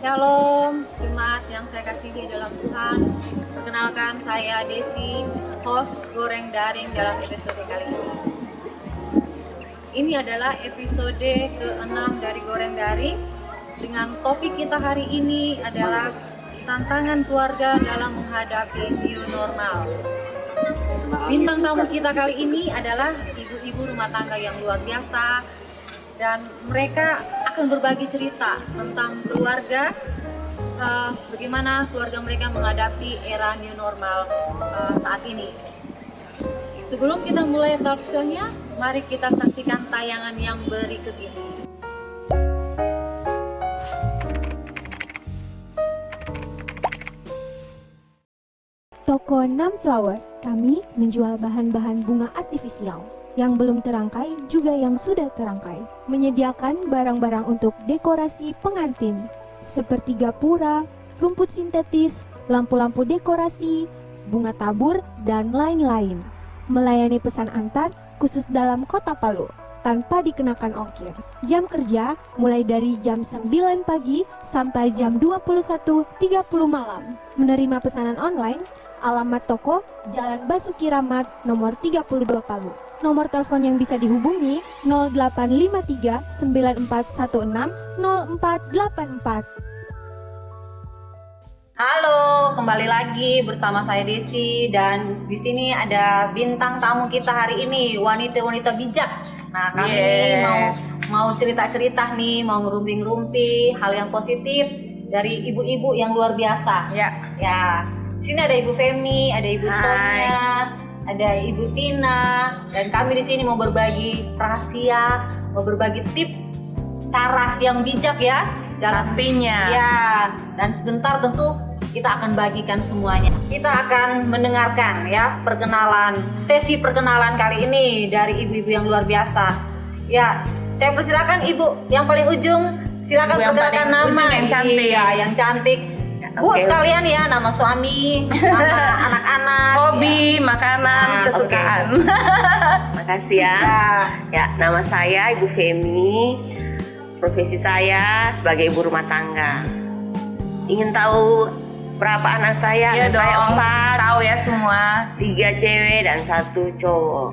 Shalom, jemaat yang saya kasihi dalam Tuhan. Perkenalkan, saya Desi, host Goreng Daring dalam episode kali ini. Ini adalah episode ke-6 dari Goreng Daring. Dengan topik kita hari ini adalah tantangan keluarga dalam menghadapi new normal. Bintang tamu kita kali ini adalah ibu-ibu rumah tangga yang luar biasa, dan mereka akan berbagi cerita tentang keluarga, bagaimana keluarga mereka menghadapi era new normal saat ini. Sebelum kita mulai talk show-nya, mari kita saksikan tayangan yang berikut ini. Toko Namflower, kami menjual bahan-bahan bunga artifisial yang belum terangkai juga yang sudah terangkai. Menyediakan barang-barang untuk dekorasi pengantin seperti gapura, rumput sintetis, lampu-lampu dekorasi, bunga tabur, dan lain-lain. Melayani pesan antar khusus dalam kota Palu tanpa dikenakan ongkir. Jam kerja mulai dari jam 9 pagi sampai jam 21.30 malam. Menerima pesanan online. Alamat toko Jalan Basuki Rahmat nomor 32 Palu. Nomor telepon yang bisa dihubungi 0853 9416 0484. Halo, kembali lagi bersama saya Desi, dan di sini ada bintang tamu kita hari ini, wanita-wanita bijak. Nah, kami mau cerita-cerita nih, mau ngerumpi-ngerumpi hal yang positif dari ibu-ibu yang luar biasa. Ya. Di sini ada Ibu Femi, ada Ibu Sonia, ada Ibu Tina, dan kami di sini mau berbagi rahasia, mau berbagi tip cara yang bijak ya dalam pastinya. Ya, dan sebentar tentu kita akan bagikan semuanya. Kita akan mendengarkan ya sesi perkenalan kali ini dari ibu-ibu yang luar biasa. Ya, saya persilakan Ibu yang paling ujung, silakan perkenalkan nama yang cantik. Ya, yang cantik. Bu, sekalian ya, nama suami, nama anak-anak, hobi, makanan, kesukaan. Makasih ya. Ya, nama saya Ibu Femi. Profesi saya sebagai ibu rumah tangga. Ingin tahu berapa anak saya? Ya anak dong, saya 4. tahu ya semua. 3 cewek dan 1 cowok.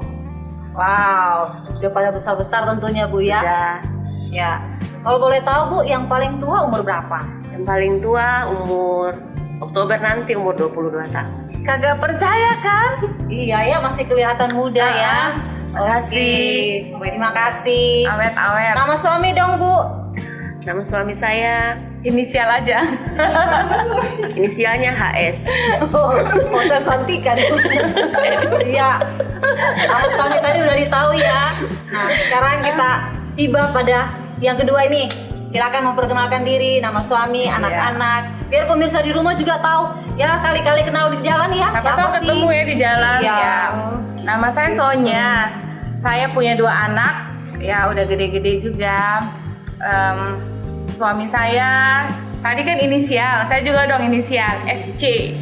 Wow, udah pada besar-besar tentunya Bu ya. Udah. Ya, kalau boleh tahu Bu, yang paling tua umur berapa? Yang paling tua umur Oktober nanti umur 22 tahun. Kagak percaya kan? Iya ya, masih kelihatan muda ya. Makasih. Terima kasih. Awet-awet. Nama suami dong Bu. Nama suami saya Inisial aja. inisialnya HS. Hotel Santika. Iya. Nama suami tadi udah ditahu ya. Nah, sekarang kita tiba pada yang kedua ini. Silakan memperkenalkan diri, nama suami, anak-anak. Biar pemirsa di rumah juga tahu. Ya, kali-kali kenal di jalan ya. Siapa tahu ketemu ya di jalan. Iya. Ya. Nama saya Sonia. Saya punya 2 anak. Ya udah gede-gede juga. Suami saya tadi kan inisial. Saya juga dong inisial SC.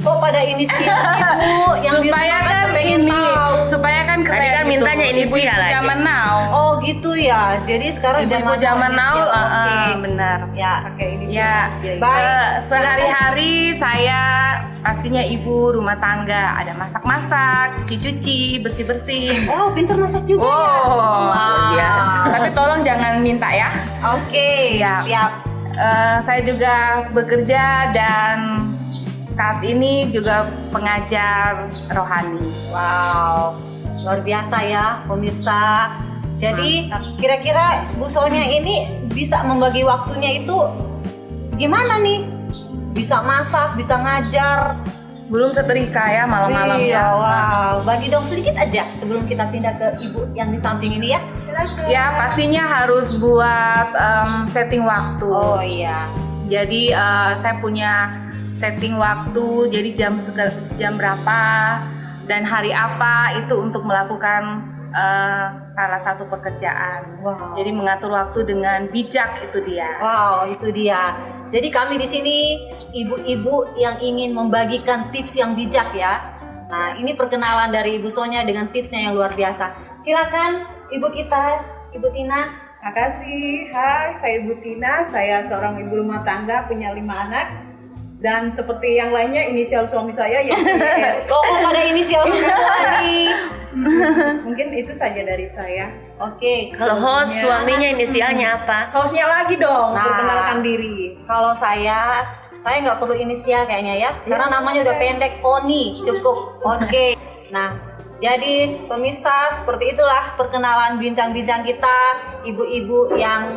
Kok pada inisial sih Bu? Yang Supaya kan ini, supaya kan keren. Tadi kan gitu. mintanya inisial Ibu-ibu aja. zaman now. Oh gitu ya. Jadi sekarang Ibu-ibu zaman now, Oke. benar. Ya, oke inisial. Ya, Baik. sehari-hari saya pastinya ibu rumah tangga, ada masak-masak, cuci-cuci, bersih-bersih. Oh, pintar masak juga ya. Wow, biasa. Tapi tolong jangan minta ya. Oke, Siap. siap. Saya juga bekerja dan saat ini juga pengajar rohani. Wow, luar biasa ya pemirsa. Jadi kira-kira Bu Sonia ini bisa membagi waktunya itu gimana nih? Bisa masak, bisa ngajar. Belum setrika ya malam-malam Iya, ya. wow. Bagi dong sedikit aja sebelum kita pindah ke Ibu yang di samping ini ya. Silakan. Ya pastinya harus buat setting waktu. Oh iya. Jadi saya punya setting waktu, jadi jam berapa dan hari apa itu untuk melakukan salah satu pekerjaan. Wow. Jadi mengatur waktu dengan bijak itu dia. Wow, itu dia. Jadi kami di sini ibu-ibu yang ingin membagikan tips yang bijak ya. Nah, ini perkenalan dari Ibu Sonia dengan tipsnya yang luar biasa. Silakan Ibu kita, Ibu Tina, Makasih. Hai, saya Ibu Tina. Saya seorang ibu rumah tangga, punya 5 anak. Dan seperti yang lainnya, inisial suami saya yaitu YS. Kok pada inisial semua nih? Mungkin itu saja dari saya. Oke, Kalau host suaminya inisialnya apa? Hostnya lagi dong, Nah. perkenalkan diri. kalau saya nggak perlu inisial kayaknya ya, karena namanya udah pendek, Oni cukup. Oke. Nah, jadi pemirsa, seperti itulah perkenalan bincang-bincang kita, ibu-ibu yang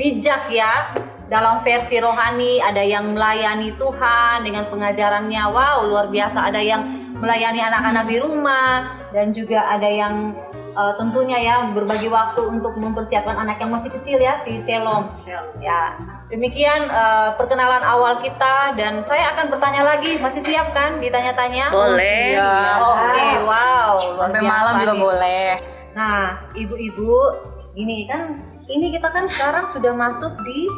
bijak ya, dalam versi rohani. Ada yang melayani Tuhan dengan pengajarannya, wow luar biasa. Ada yang melayani anak-anak di rumah, dan juga ada yang tentunya ya berbagi waktu untuk mempersiapkan anak yang masih kecil ya, si Selom. Ya, demikian perkenalan awal kita, dan saya akan bertanya lagi. Masih siap kan ditanya-tanya? Boleh. Oke, wow, luar Sampai biasa malam juga nih. boleh. Nah, ibu-ibu, ini kan kita kan sekarang sudah masuk di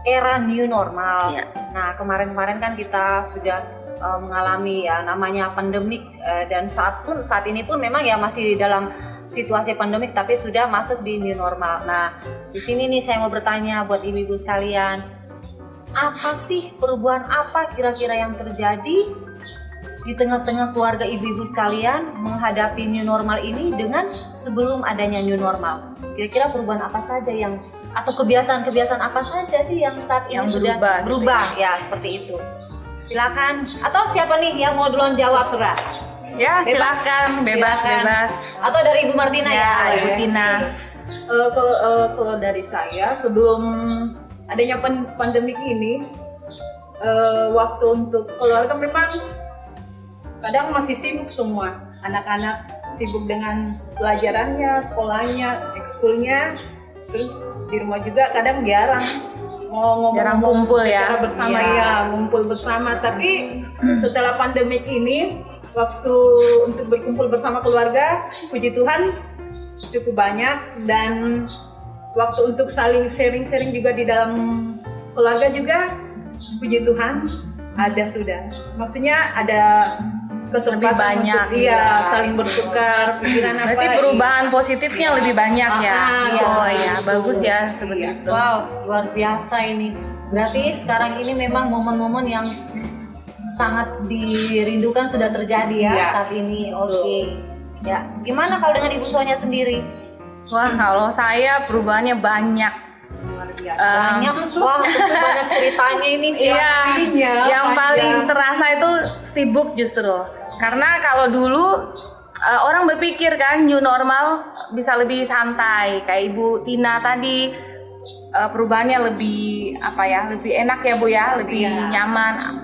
era new normal. Iya. Nah, kemarin-kemarin kan kita sudah mengalami ya namanya pandemik, dan saat ini pun memang ya masih dalam situasi pandemik, tapi sudah masuk di new normal. Nah, di sini nih saya mau bertanya buat ibu-ibu sekalian, apa sih perubahan apa kira-kira yang terjadi di tengah-tengah keluarga ibu-ibu sekalian menghadapi new normal ini dengan sebelum adanya new normal? Kira-kira perubahan apa saja yang, atau kebiasaan-kebiasaan apa saja sih yang saat ini Yang sudah berubah gitu berubah ya, seperti itu. Silakan. Atau siapa nih yang mau duluan jawab? Serah. Ya, silakan, bebas. Atau dari Ibu Martina ya, Ibu Tina. Kalau dari saya, sebelum adanya pandemik ini, waktu untuk keluarga memang kadang masih sibuk semua. Anak-anak sibuk dengan pelajarannya, sekolahnya, ekskulnya, terus di rumah juga kadang jarang mau Jarang ngomong kumpul ya. secara bersama Iya. ya, ngumpul bersama. Tapi setelah pandemik ini, waktu untuk berkumpul bersama keluarga, puji Tuhan cukup banyak, dan waktu untuk saling sharing-sharing juga di dalam keluarga juga, puji Tuhan ada sudah. Maksudnya ada kesempatan Lebih banyak, untuk saling bertukar pikiran apa. Berarti perubahan positifnya lebih banyak ya. Iya. Oh ya, bagus ya seperti Iya. itu. Wow, luar biasa ini. Berarti sekarang ini memang momen-momen yang sangat dirindukan sudah terjadi ya Iya. saat ini. Oke. Ya, gimana kalau dengan Ibu Sonya sendiri? Wah, kalau saya perubahannya banyak. Luar biasa. Banyak, wah cukup banyak ceritanya ini sih. Iya, yang panjang. paling terasa itu sibuk justru. Karena kalau dulu orang berpikir kan new normal bisa lebih santai. Kayak Ibu Tina tadi, perubahannya lebih lebih enak ya Bu ya, lebih nyaman.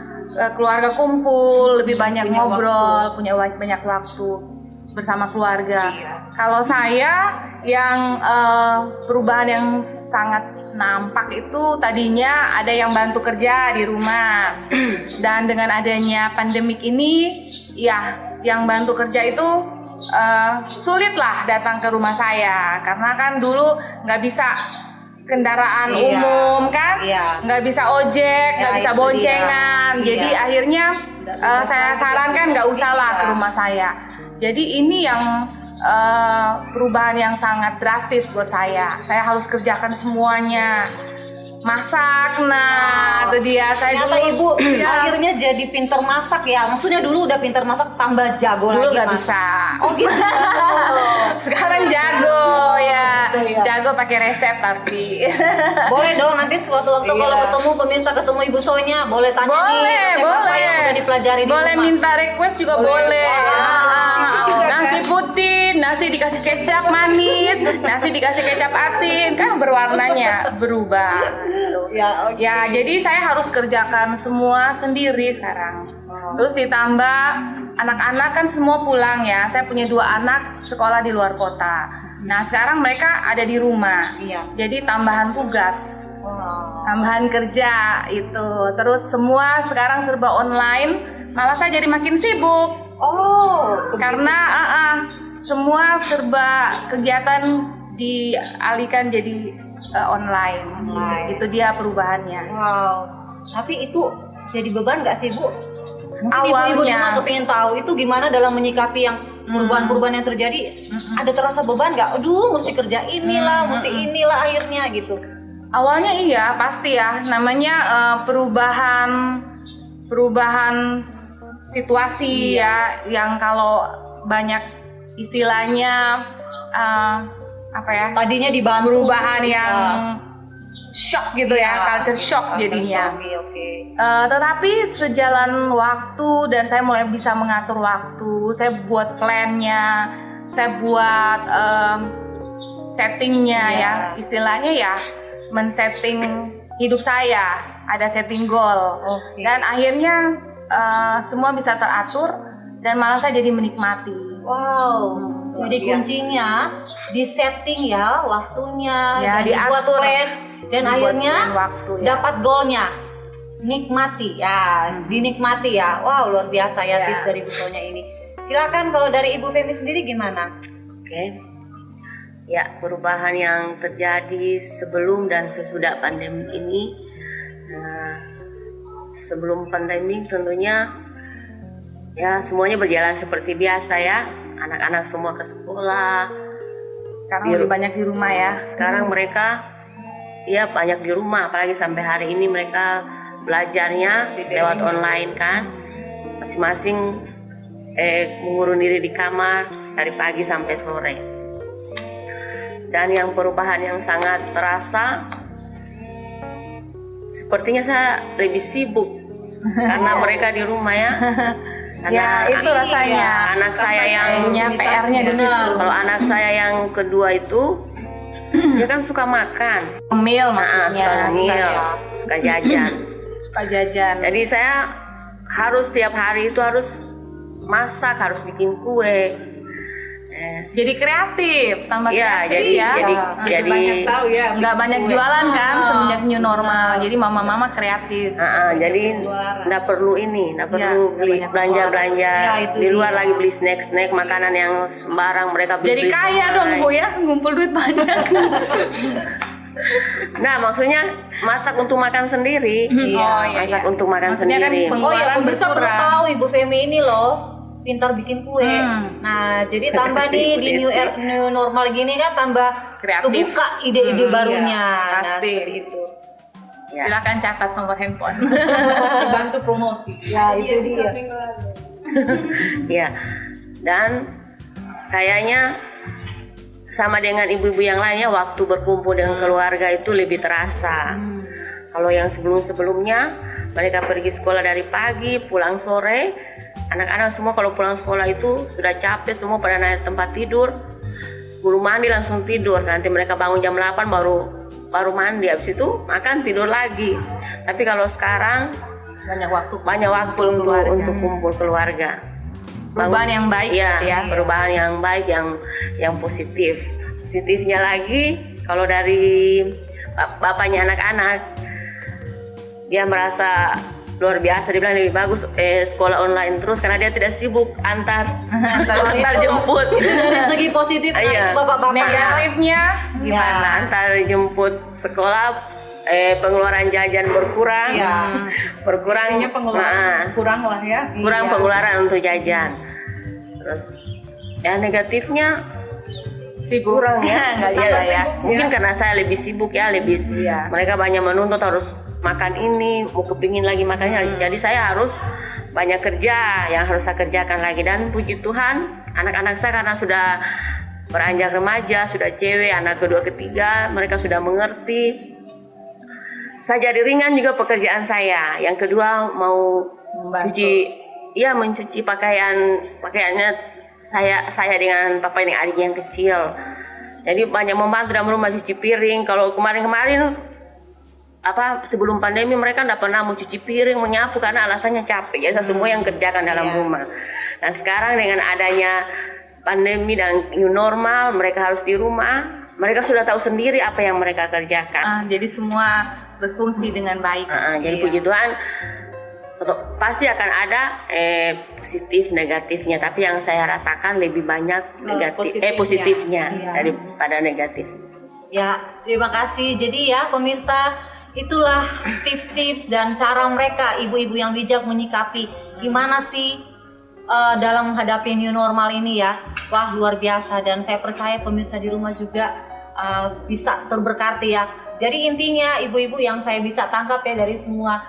Keluarga kumpul, lebih banyak Punya ngobrol, punya banyak waktu bersama keluarga. Kalau saya yang perubahan yang sangat nampak itu tadinya ada yang bantu kerja di rumah, dan dengan adanya pandemik ini ya yang bantu kerja itu sulit lah datang ke rumah saya, karena kan dulu nggak bisa kendaraan Iya. umum kan, Iya. nggak bisa ojek, nggak Ya, bisa itu boncengan, dia. jadi Iya. akhirnya saya sarankan nggak usah lah Iya. ke rumah saya. Jadi ini yang perubahan yang sangat drastis buat saya. Saya harus kerjakan semuanya, masak, nah itu dia. Saya Ternyata dulu, Ibu akhirnya jadi pinter masak ya. Maksudnya dulu udah pinter masak, tambah jago dulu lagi nggak masak. bisa. Oh gitu. Sekarang jago ya, Iya. jago pakai resep tapi. Boleh dong nanti suatu waktu kalau ketemu pemirsa, ketemu Ibu Sonya, boleh tanya nih Boleh, resep apa boleh. yang udah dipelajari di Boleh rumah. minta request juga boleh. Wow. Nasi putih, nasi dikasih kecap manis, nasi dikasih kecap asin, kan berwarnanya berubah. Gitu. Ya, oke. Ya, jadi saya harus kerjakan semua sendiri sekarang. Terus ditambah anak-anak kan semua pulang ya. Saya punya 2 anak sekolah di luar kota. Nah, sekarang mereka ada di rumah. Iya. Jadi tambahan tugas, Wow. tambahan kerja itu. Terus semua sekarang serba online, malah saya jadi makin sibuk. Oh, Karena semua serba kegiatan dialihkan jadi online. Online. Itu dia perubahannya. wow. Tapi itu jadi beban nggak sih Bu? Mungkin Awalnya. ibu-ibu di rumah kepingin tahu itu gimana dalam menyikapi yang perubahan-perubahan yang terjadi, ada terasa beban nggak? Aduh, mesti kerja inilah, mesti inilah akhirnya gitu. Awalnya iya pasti ya, namanya perubahan situasi ya, yang kalau banyak istilahnya apa ya? Tadinya dibantu Perubahan yang shock gitu ya, culture shock jadinya. Oke. Tetapi sejalan waktu dan saya mulai bisa mengatur waktu, saya buat plannya, saya buat settingnya ya, istilahnya ya men-setting hidup saya, ada setting goal, dan akhirnya semua bisa teratur dan malah saya jadi menikmati. Wow. Jadi kuncinya di setting ya waktunya, Ya, dan dibuat diatur. plan, dan Dibuat akhirnya plan waktu, ya. dapat goalnya. Nikmati ya, dinikmati ya. Wow, luar biasa ya tips dari Bu Sonya ini. Silakan kalau dari Ibu Femi sendiri gimana? Oke. Ya, perubahan yang terjadi sebelum dan sesudah pandemi ini. Sebelum pandemi tentunya ya semuanya berjalan seperti biasa ya. Anak-anak semua ke sekolah. Sekarang lebih banyak di rumah ya. Sekarang mereka ya banyak di rumah, apalagi sampai hari ini mereka belajarnya lewat online kan. Masing-masing mengurung diri di kamar dari pagi sampai sore. Dan yang perubahan yang sangat terasa, sepertinya saya lebih sibuk karena mereka di rumah ya. Ya itu rasanya. Anak saya yang PR-nya di situ. kalau anak saya yang kedua itu dia kan suka makan, Ngemil maksudnya. suka ngemil, suka jajan. Suka jajan. Jadi saya harus tiap hari itu harus masak, harus bikin kue. Jadi kreatif, tambah Ya, kreatif ya. jadi Banyak tahu ya. Nggak banyak jualan kan semenjak new normal. Jadi mama-mama kreatif. jadi nggak perlu nggak perlu beli belanja-belanja itu di luar lagi, beli snack makanan yang sembarang mereka beli. Jadi kaya dong Bu ya, ngumpul duit banyak. Nah, maksudnya masak untuk makan sendiri. Oh, iya, Masak iya. untuk makan Maksudnya kan sendiri. Oh ya, Pengeluaran pemirsa perlu berkurang. tahu Ibu Femi ini loh pintar bikin kue. Nah, jadi tambah nih di new normal gini kan tambah Kreatif. kebuka ide-ide barunya. Nah, pasti. seperti itu. Ya. Silakan catat nomor handphone. Dibantu promosi. Ya, itu dia. Ya, dan kayaknya sama dengan ibu-ibu yang lainnya, waktu berkumpul dengan keluarga itu lebih terasa. Kalau yang sebelum-sebelumnya mereka pergi sekolah dari pagi, pulang sore, anak-anak semua kalau pulang sekolah itu sudah capek semua pada naik tempat tidur, buru mandi langsung tidur. Nanti mereka bangun jam 8 baru mandi, habis itu makan tidur lagi. Tapi kalau sekarang banyak waktu untuk kumpul keluarga. Perubahan yang baik ya, gitu ya. perubahan yang baik, yang positif. Positifnya lagi kalau dari bapaknya anak-anak, dia merasa luar biasa, dia bilang lebih bagus sekolah online terus karena dia tidak sibuk antar jemput. Dari segi positif Iya. Bapak-bapak. Negatifnya gimana? Antar jemput sekolah, pengeluaran jajan berkurang. Berkurang. Artinya pengeluaran kurang lah ya. Kurang pengeluaran untuk jajan. Terus ya negatifnya Sibuk. kurang ya. Nggak Ya, tambah ya. sibuk. Mungkin karena saya lebih sibuk ya, mereka banyak menuntut harus makan ini, mau kepingin lagi makannya. Jadi saya harus banyak kerja yang harus saya kerjakan lagi. Dan puji Tuhan anak-anak saya karena sudah beranjak remaja, sudah cewek, anak kedua ketiga, mereka sudah mengerti. Saya jadi ringan juga pekerjaan saya. Yang kedua mau mencuci pakaiannya saya dengan papa ini adik yang kecil. Jadi banyak membantu dalam rumah, cuci piring. Kalau kemarin sebelum pandemi mereka tidak pernah mau cuci piring, menyapu karena alasannya capek. Jadi semua yang kerjakan dalam rumah. Dan sekarang dengan adanya pandemi dan new normal, mereka harus di rumah. Mereka sudah tahu sendiri apa yang mereka kerjakan. Jadi semua berfungsi dengan baik. Jadi puji Tuhan, pasti akan ada positif negatifnya, tapi yang saya rasakan lebih banyak positifnya daripada negatif. Ya, terima kasih. Jadi ya pemirsa, itulah tips-tips dan cara mereka ibu-ibu yang bijak menyikapi gimana sih dalam menghadapi new normal ini ya. Wah, luar biasa, dan saya percaya pemirsa di rumah juga bisa terberkati ya. Jadi intinya ibu-ibu yang saya bisa tangkap ya dari semua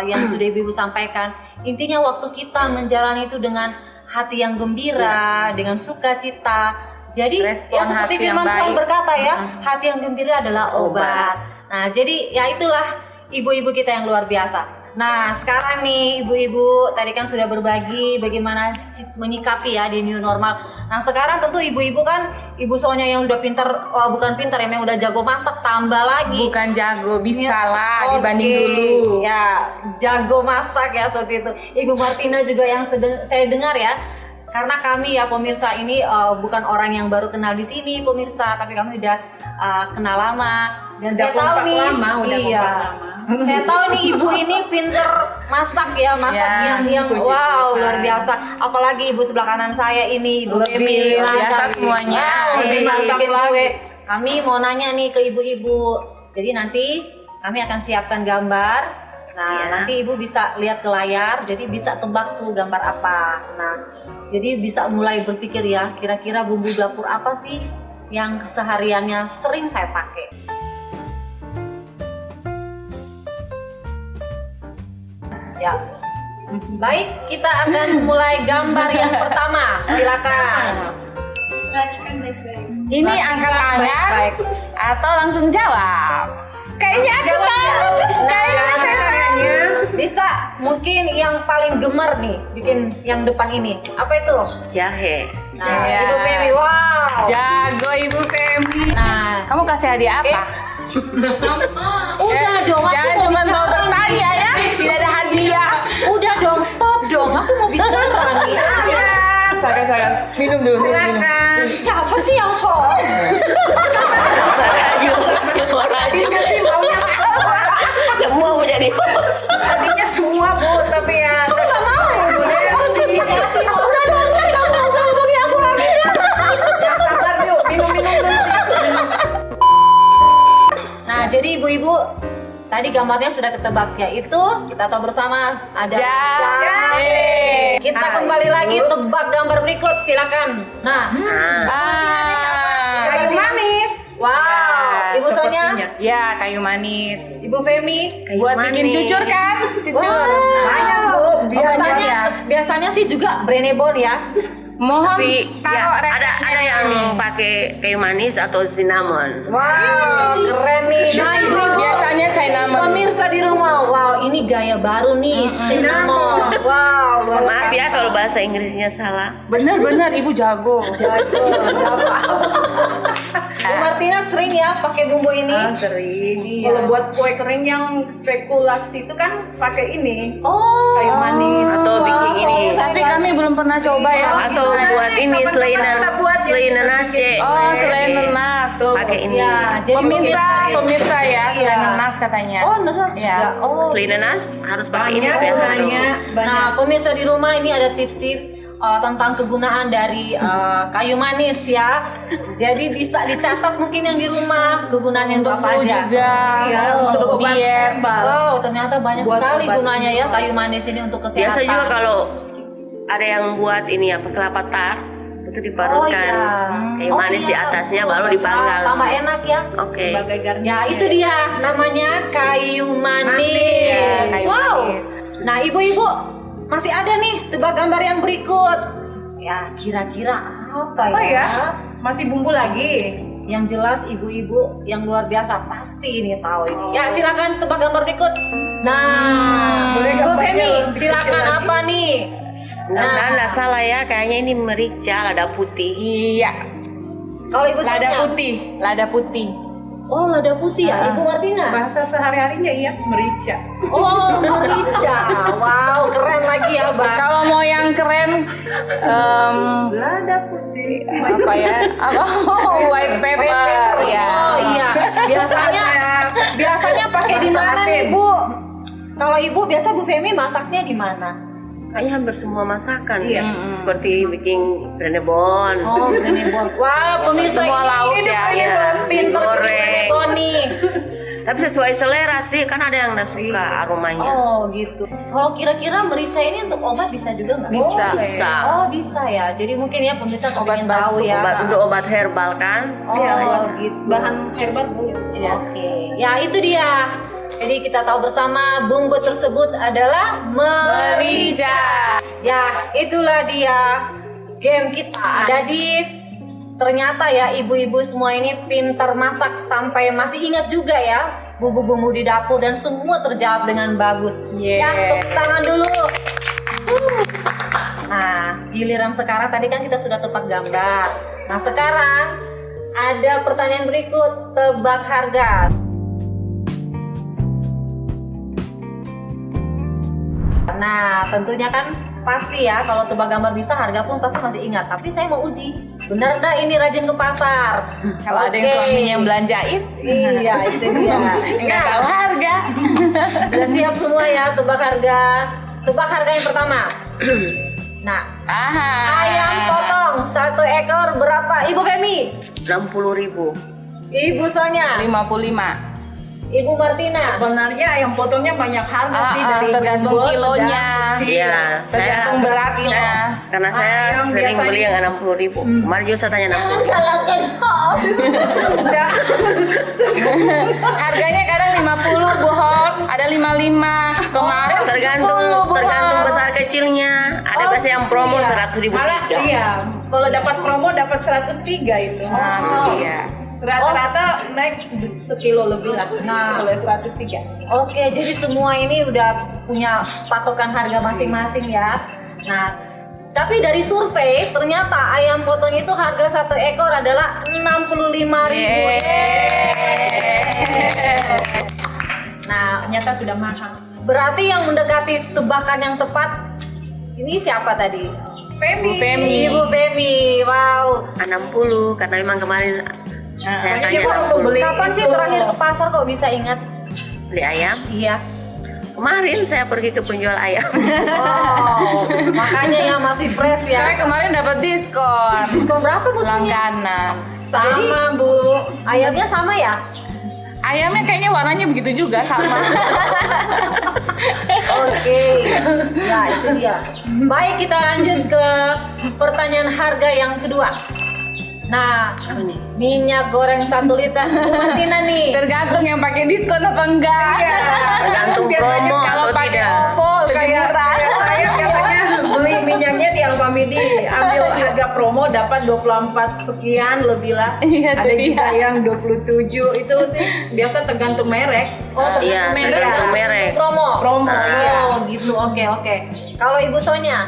yang sudah ibu-ibu sampaikan, intinya waktu kita menjalani itu dengan hati yang gembira, dengan sukacita. Jadi Respon ya seperti hati yang firman Tuhan baik. berkata ya, hati yang gembira adalah obat. Nah, jadi ya itulah ibu-ibu kita yang luar biasa. Nah, sekarang nih ibu-ibu tadi kan sudah berbagi bagaimana menyikapi ya di new normal. Nah, sekarang tentu ibu-ibu kan, Ibu Sonya yang udah pintar, bukan pintar ya, memang udah jago masak, tambah lagi. Bukan jago, bisa Ya, lah oke. dibanding dulu. Ya, jago masak ya seperti itu. Ibu Martina juga yang saya dengar ya. Karena kami ya pemirsa ini bukan orang yang baru kenal di sini pemirsa, tapi kami udah kenal lama, dan Udah saya tahu kompak nih, lama, udah iya, kompak lama. saya tahu nih ibu ini pinter masak ya, masak Ya, yang puji wow Tuhan. luar biasa. Apalagi ibu sebelah kanan saya ini, Ibu Lebih Femi. biasa lagi. semuanya. Wow, Lebih mantap bikin lagi. kue. Kami mau nanya nih ke ibu-ibu. Jadi nanti kami akan siapkan gambar. Nah, Iya. nanti ibu bisa lihat ke layar, jadi bisa tebak tuh gambar apa. Nah, jadi bisa mulai berpikir ya, kira-kira bumbu dapur apa sih yang kesehariannya sering saya pakai. Ya, baik, kita akan mulai gambar yang pertama. Silakan. Ini angkat tangan Baik. atau langsung jawab? Kayaknya aku tahu. Kayaknya saya tahu. Bisa, mungkin yang paling gemar nih bikin yang depan ini. Apa itu? Jahe. Nah, Iya. Ibu Femi, wow. Jago Ibu Femi. Nah, Kamu kasih hadiah apa? udah dong, aku Jangan mau cuma bicara mau bertanya ya, tidak ada hadiah. Udah dong, stop dong. Aku mau bicara nih. Sabar. Minum dulu. Silakan. Siapa sih yang host? Dikasih maunya Semua mau jadi host. tadinya semua Bu, tapi ya Gak mau. Udah dong, kamu gak usah hubungi aku lagi dah. ya sabar yuk, minum-minum dulu. Nah, jadi ibu-ibu, tadi gambarnya sudah ketebak, yaitu kita tahu bersama ada Jahe. Kita kembali lagi tebak gambar berikut, silakan. Nah, Kayu manis. wow, Ibu Sonya, Sepertinya. Ya, kayu manis. Ibu Femi, Kayu Buat bikin manis. cucur kan? Cucur. Banyak Bu, biasanya sih juga Brenebon ya. Mohon Tapi ya, taruh ada yang pakai kayu manis atau cinnamon. Wow, keren nih. Nah, ibu Biasanya saya nama. pemirsa di rumah, wow, ini gaya baru nih, cinnamon. Wow, luar Maaf ya biasa. kalau bahasa Inggrisnya salah. Bener Ibu jago. Jago, nggak apa-apa. Bu Martina sering ya pakai bumbu ini. sering. Iya. Kalau buat kue kering yang spekulasi itu kan pakai ini. Oh, Kayu manis. Atau bikin ini. Tapi kami belum pernah coba ya. Atau buat ini selai nanas. Oh, selain nanas. Pakai ini. ya, jadi Pemirsa ya, Iya. selain nanas katanya. Oh, nanas Iya. juga. Oh. Selai nanas harus pakai ini supaya harum. banyak. Nah, pemirsa di rumah ini ada tips-tips tentang kegunaan dari kayu manis ya. Jadi bisa dicatat mungkin yang di rumah kegunaannya untuk Untuk apa flu aja. juga, Iya, untuk obat diet. herbal. Wow, ternyata banyak Buat sekali obat. gunanya ya kayu manis ini untuk kesehatan. Biasa juga kalau ada yang buat ini apa kelapa tart itu diparutkan kayu manis di atasnya baru dipanggang. Tambah enak ya. Oke. Sebagai garnish. Ya, itu dia namanya kayu manis. Kayu Wow. manis. Nah, ibu-ibu masih ada nih tebak gambar yang berikut. Ya, kira-kira apa Apa ya? ya? Masih bumbu lagi. Yang jelas ibu-ibu yang luar biasa pasti ini tahu ini. Ya, silakan tebak gambar berikut. Nah, Boleh Bu gambarnya Femi, lebih silakan kecil lagi. apa nih? Nah, nggak salah ya, kayaknya ini merica, lada putih. Iya, Kalau Ibu lada Sonia? putih, lada putih. Oh, lada putih ya, Ibu Martina. Bahasa sehari-harinya iya merica. Oh, merica. Wow, keren lagi ya, Bang. Kalau mau yang keren, Lada putih. apa ya? Apa? White pepper, ya. Oh iya, biasanya pakai di mana nih, Bu? Kalau Ibu biasa Bu Femi masaknya di mana? Kayaknya hampir semua masakan. Iya. Seperti bikin brenebon. Oh, Brenebon. Wah, pemirsa Semua ini lauk ya. Iya, pinter goreng. Brenebon nih. Tapi sesuai selera sih, kan ada yang nggak suka aromanya. Oh gitu. Kalau kira-kira merica ini untuk obat bisa juga nggak? Bisa. Bisa. Oh bisa ya. Jadi mungkin ya pemirsa Obat pengen tahu ya. Untuk obat herbal kan. Oh gitu. Bahan herbal Bu. Oke. Ya itu dia. Jadi kita tahu bersama bumbu tersebut adalah merica. Ya itulah dia game kita. Jadi ternyata ya ibu-ibu semua ini pintar masak sampai masih ingat juga ya bumbu-bumbu di dapur dan semua terjawab dengan bagus. Ya tepuk tangan dulu. Nah giliran sekarang tadi kan kita sudah tebak gambar. Nah sekarang ada pertanyaan berikut, tebak harga. Nah tentunya kan pasti ya kalau tebak gambar bisa, harga pun pasti masih ingat. Tapi saya mau uji, benar nggak ini rajin ke pasar? Kalau ada yang suaminya yang belanjain, Iya itu dia. nggak tahu harga. Sudah siap semua ya tebak harga. Tebak harga yang pertama. Nah, ayam potong 1 ekor berapa? Ibu Femi, 60.000. Ibu Sonya, 55. Ibu Martina. Sebenarnya ayam potongnya banyak harga sih dari tergantung bumbu, kilonya. Iya, Tergantung beratnya. Karena saya Ayam sering biasanya- beli yang 60.000. Kemarin juga saya tanya 60.000. Salahkan host. Harganya kadang 50 Bu Hon, ada 55. Kemarin Tergantung 10, Bu Hon. tergantung besar kecilnya. Ada biasa yang promo Iya. 100.000 Malah tiga. iya, kalau dapat promo dapat 103 itu. Nah, itu dia. Rata-rata naik sekilo lebih lah. Nah. Kalau 103. Oke, jadi semua ini udah punya patokan harga masing-masing ya. Nah, tapi dari survei ternyata ayam potong itu harga 1 ekor adalah 65.000. Nah, Ternyata sudah mahal. berarti yang mendekati tebakan yang tepat ini siapa tadi? Bu Femi. Ibu Femi. Wow. 60 karena memang kemarin saya Makanya tanya dia baru 60. beli. Kapan sih itu. terakhir ke pasar kok bisa ingat? Beli ayam. Iya. Kemarin saya pergi ke penjual ayam. Wow. Makanya ya masih fresh ya. Saya kemarin dapat diskon. Diskon berapa Bu Sonya? Langganan. Sama Bu. Ayamnya sama ya? Ayamnya kayaknya warnanya begitu juga sama. Oke, ya itu dia. Baik, kita lanjut ke pertanyaan harga yang kedua. Nah, minyak goreng 1 liter Martina nih. Tergantung yang pakai diskon apa enggak. Tergantung Biasanya promo Kalau atau pakai tidak. OVO lebih Kayak murah. saya biasanya beli minyaknya di Alfamidi, ambil harga promo dapat 24 sekian lebih lah. Iya, Ada itu juga dia. yang 27 itu sih biasa tergantung merek. Iya, tergantung merek. Promo. Promo, iya. Oh, gitu. Oke, oke. Kalau Ibu Sonya,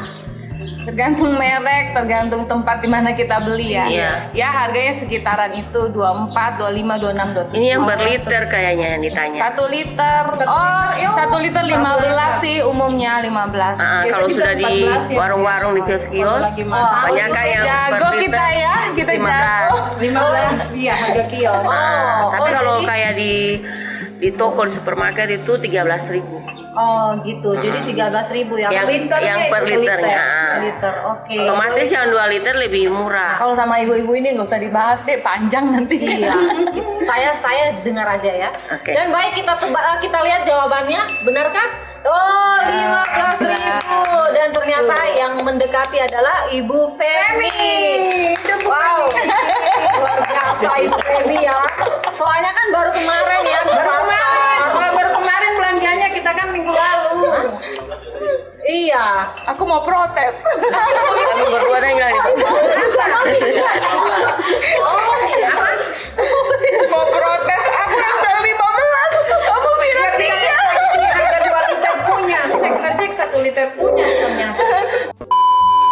Tergantung merek, tergantung tempat di mana kita beli ya. Iya. Ya harganya sekitaran itu 24, 25, 26, 27. Ini yang berliter kayaknya yang ditanya. 1 liter. Oh, 1 liter 15 sih umumnya 15. Kalau Biasanya sudah di 14 ya. warung-warung di kios-kios, Lagi mahal. banyak kan yang Jago per liter kita ya, kita 15. 15 iya harga kios. Tapi oh, kalau jadi- kayak di toko di supermarket itu 13.000. oh gitu. Jadi 13.000 ya. Yang per liternya. Seliter. Oke. Otomatis yang 2 liter lebih murah. Kalau sama ibu-ibu ini nggak usah dibahas deh, panjang nanti. Iya. saya dengar aja ya. Oke. Dan baik kita lihat jawabannya, benarkah? Oh, 15.000 dan ternyata yang mendekati adalah Ibu Femi. Wow, luar biasa Ibu Femi ya. Soalnya kan baru kemarin ya ke pasar. Baru kemarin belanjanya kita kan minggu lalu. Iya. Aku mau protes. Kami berdua tadi bilang itu. Oh, iya. Mau protes, aku yang udah 15. Kamu bilang Kita harga 2 liter punya. Saya ngecek 1 liter punya ternyata.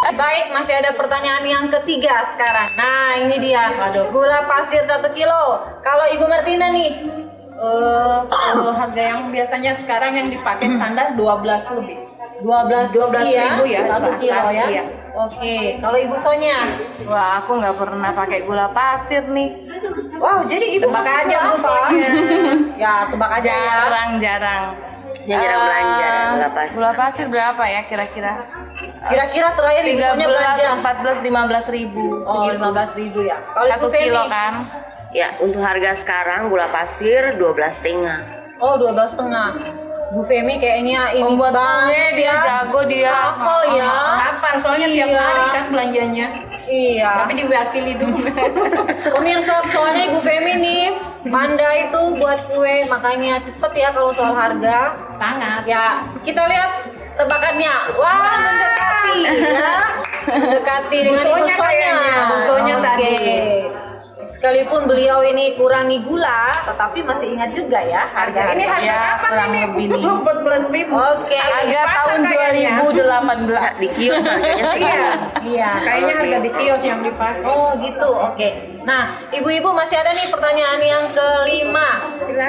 Baik, masih ada pertanyaan yang ketiga sekarang. Nah, ini dia. Gula pasir 1 kilo. Kalau Ibu Martina nih, Kalau harga yang biasanya sekarang yang dipakai standar 12 lebih. 12.000 ya, 1 kilo ya. iya. Oke, kalau Ibu Sonya, Wah, aku nggak pernah pakai gula pasir nih. wow, jadi Ibu Tebak pakai aja, gula Bu apa? Sonya. Ya, tebak aja ya. Jarang. Saya jarang belanja gula pasir. Gula pasir berapa ya kira-kira? Kira-kira terakhir Ibu Sonya belanja 13, 14, 15 ribu. Oh, 15.000 ya. Kalau Ibu 1 Femi, kilo kan? Ya, untuk harga sekarang gula pasir 12,5. Oh, 12,5. Bu Femi kayaknya ini Membuat banget kue dia jago dia. hafal ya. Apa? Soalnya tiap Iya. hari kan belanjanya. Iya. Tapi diwakili dulu. Pemirsa, soalnya Ibu Femi nih pandai itu buat kue, makanya cepet ya kalau soal harga. Sangat. Ya, kita lihat tebakannya. Wah, mendekati ya. Mendekati dengan Busonya Ibu Sonya. kayaknya, busonya Oke. tadi. Sekalipun beliau ini kurangi gula, tetapi masih ingat juga ya harga. Ini harga Ya, kapan kurang ini? lebih nih. 14.000. Oke. Harga Pasar tahun kayaknya. 2018. Di kios harganya Iya. segitu. Iya. Kayaknya harga di kios yang dipakai. Oh gitu, oke. Nah, ibu-ibu masih ada nih pertanyaan yang kelima.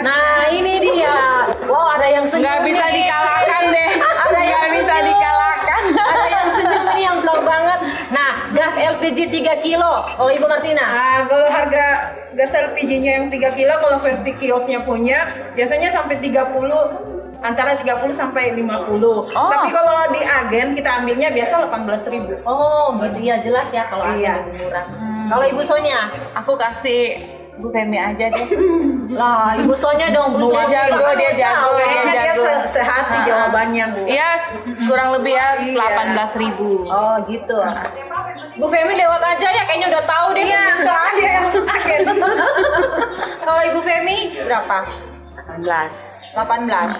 Nah, ini dia. Wow, ada yang senyum. Nggak bisa nih. dikalahkan deh. Ada yang Nggak bisa senyum. dikalahkan. Ada yang senyum nih yang tahu banget. Nah, gas LPG 3 kilo. Kalau Ibu Martina. Nah, kalau harga gas LPG-nya yang 3 kilo, kalau versi kiosnya punya, biasanya sampai 30, antara 30 sampai 50. Oh. Tapi kalau di agen kita ambilnya biasa 18.000. Oh, gitu ya, jelas ya kalau Iya. ada lebih murah. Kalau Ibu Sonya? Aku kasih Bu Femi aja deh. Lah, Ibu Sonya dong, Bu. Dia jago, dia jago. Kayaknya dia jago. sehati jawabannya, Bu. Iya, kurang lebih ya Iya. 18.000. Oh, gitu. Bu Femi lewat aja ya, kayaknya udah tahu deh. Iya, pemirsa. soalnya dia yang agen. Kalau Ibu Femi berapa? 18. 18.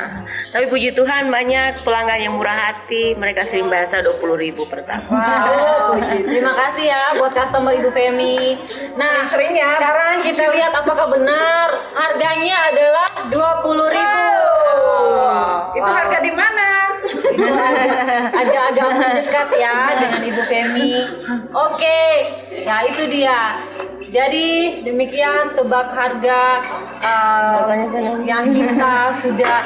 Tapi puji Tuhan banyak pelanggan yang murah hati. Mereka sering bahasa 20.000 per tahun. Wow, terima kasih ya buat customer Ibu Femi. Nah, Sering ya. sekarang kita lihat apakah benar harganya adalah 20.000. Itu harga di mana? Itu agak-agak mendekat ya dengan Ibu Femi. Oke, ya itu dia. Jadi demikian tebak harga yang kita sudah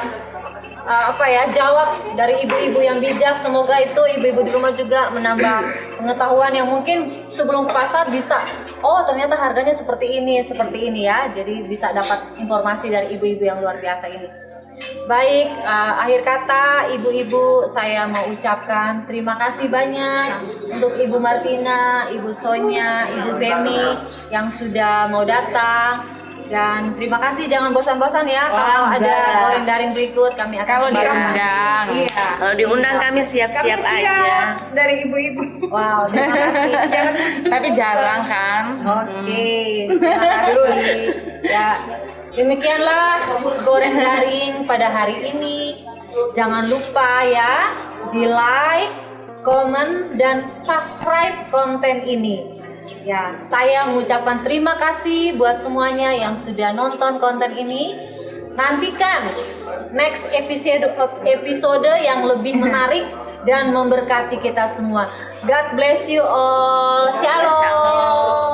jawab dari ibu-ibu yang bijak. Semoga itu ibu-ibu di rumah juga menambah pengetahuan yang mungkin sebelum ke pasar bisa, oh ternyata harganya seperti ini ya. Jadi bisa dapat informasi dari ibu-ibu yang luar biasa ini. Baik, akhir kata ibu-ibu saya mau ucapkan terima kasih banyak untuk Ibu Martina, Ibu Sonya, Ibu Femi yang sudah mau datang. Dan terima kasih, jangan bosan-bosan ya kalau ada goreng daring berikut kami akan Kalau kembali. diundang. Iya. Kalau diundang kami Kami siap-siap siap aja. dari ibu-ibu. Wow, terima kasih. Tapi jarang kan. Oke, terima kasih. Ya, demikianlah goreng daring pada hari ini. Jangan lupa ya di like, komen, dan subscribe konten ini. Ya, saya mengucapkan terima kasih buat semuanya yang sudah nonton konten ini. Nantikan next episode yang lebih menarik dan memberkati kita semua. God bless you all. Shalom.